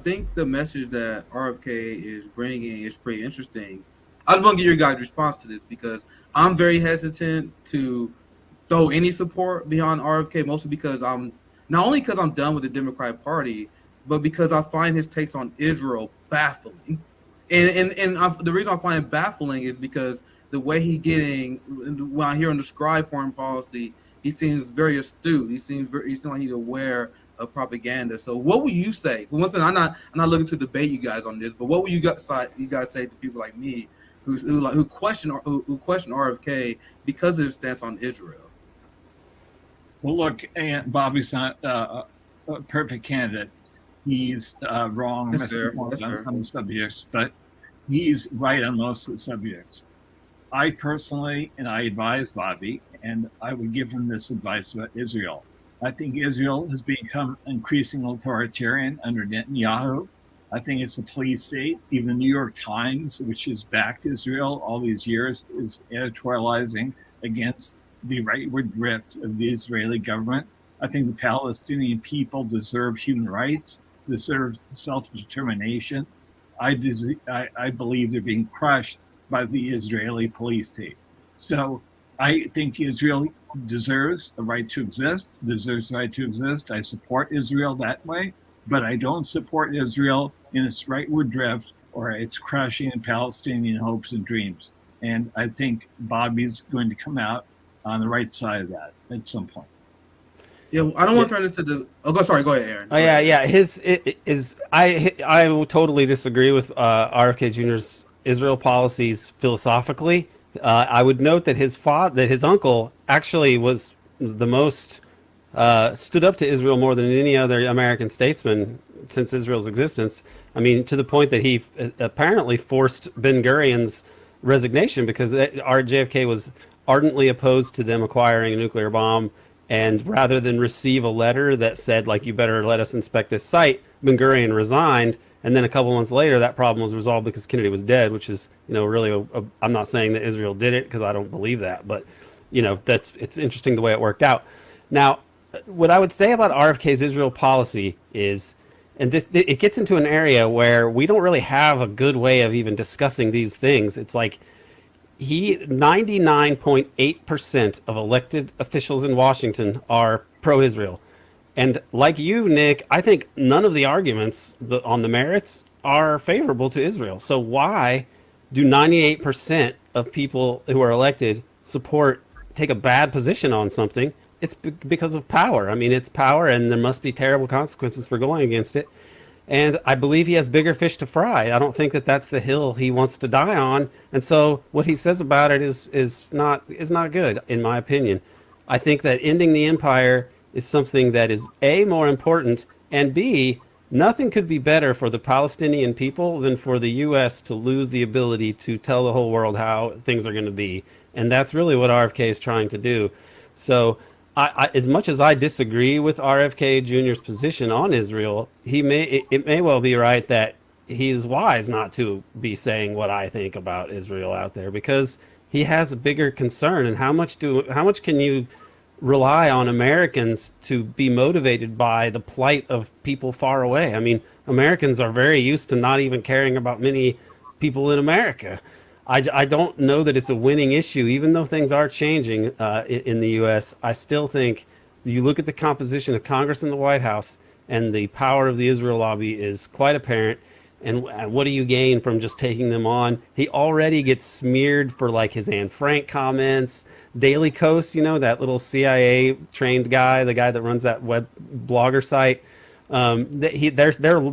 think the message that RFK is bringing is pretty interesting. I just want to get your guys' response to this because I'm very hesitant to throw any support beyond RFK, mostly because I'm not only because I'm done with the Democratic Party, but because I find his takes on Israel baffling. The reason I find it baffling is because the way when I hear him describe foreign policy, he seems very astute. He seems like he's aware of propaganda. So what would you say? Once again, I'm not looking to debate you guys on this, but what would you guys say to people like me who question RFK because of his stance on Israel? Well, look, Bobby's not a perfect candidate. He's wrong, misinformed on some subjects, but he's right on most of the subjects. I personally, and I advise Bobby, and I would give him this advice about Israel. I think Israel has become increasingly authoritarian under Netanyahu. I think it's a police state. Even the New York Times, which has backed Israel all these years, is editorializing against the rightward drift of the Israeli government. I think the Palestinian people deserve human rights, deserve self-determination. I believe they're being crushed by the Israeli police state. So I think Israel deserves the right to exist, I support Israel that way, but I don't support Israel in its rightward drift or its crushing of Palestinian hopes and dreams. And I think Bobby's going to come out on the right side of that at some point. Yeah, I don't want to turn this to the. Sorry. Go ahead, Aaron. I will totally disagree with RFK Jr.'s Israel policies philosophically. I would note that his uncle actually was the most stood up to Israel more than any other American statesman since Israel's existence. I mean, to the point that he apparently forced Ben Gurion's resignation because JFK was ardently opposed to them acquiring a nuclear bomb. And rather than receive a letter that said, like, you better let us inspect this site, Ben Gurion resigned. And then a couple months later, that problem was resolved because Kennedy was dead, which is, really, I'm not saying that Israel did it because I don't believe that. But, it's interesting the way it worked out. Now, what I would say about RFK's Israel policy is, and it gets into an area where we don't really have a good way of even discussing these things. It's like 99.8% of elected officials in Washington are pro-Israel. And like you, Nick, I think none of the arguments on the merits are favorable to Israel. So why do 98% of people who are elected take a bad position on something? It's because of power. I mean, it's power, and there must be terrible consequences for going against it. And I believe he has bigger fish to fry. I don't think that that's the hill he wants to die on. And so what he says about it is not good, in my opinion. I think that ending the empire is something that is A, more important, and B, nothing could be better for the Palestinian people than for the U.S. to lose the ability to tell the whole world how things are going to be. And that's really what RFK is trying to do. So as much as I disagree with RFK Jr.'s position on Israel, it may well be right that he's wise not to be saying what I think about Israel out there, because he has a bigger concern. And how much can you rely on Americans to be motivated by the plight of people far away? I mean, Americans are very used to not even caring about many people in America. I don't know that it's a winning issue, even though things are changing in the U.S. I still think you look at the composition of Congress and the White House, and the power of the Israel lobby is quite apparent. And what do you gain from just taking them on? He already gets smeared for like his Anne Frank comments. Daily Kos, that little CIA trained guy, the guy that runs that web blogger site. They're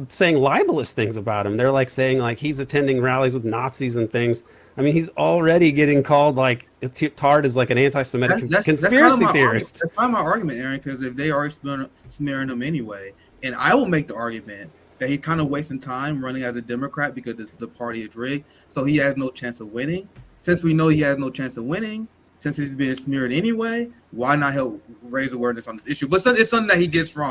saying libelous things about him. They're like saying like he's attending rallies with Nazis and things. I mean, he's already getting called like tarred as like an anti-Semitic conspiracy theorist. That's kind of my argument, Aaron, because if they are smearing him anyway, and I will make the argument that he's kind of wasting time running as a Democrat because the party is rigged, so he has no chance of winning. Since we know he has no chance of winning, since he's being smeared anyway, why not help raise awareness on this issue? But it's something that he gets wrong.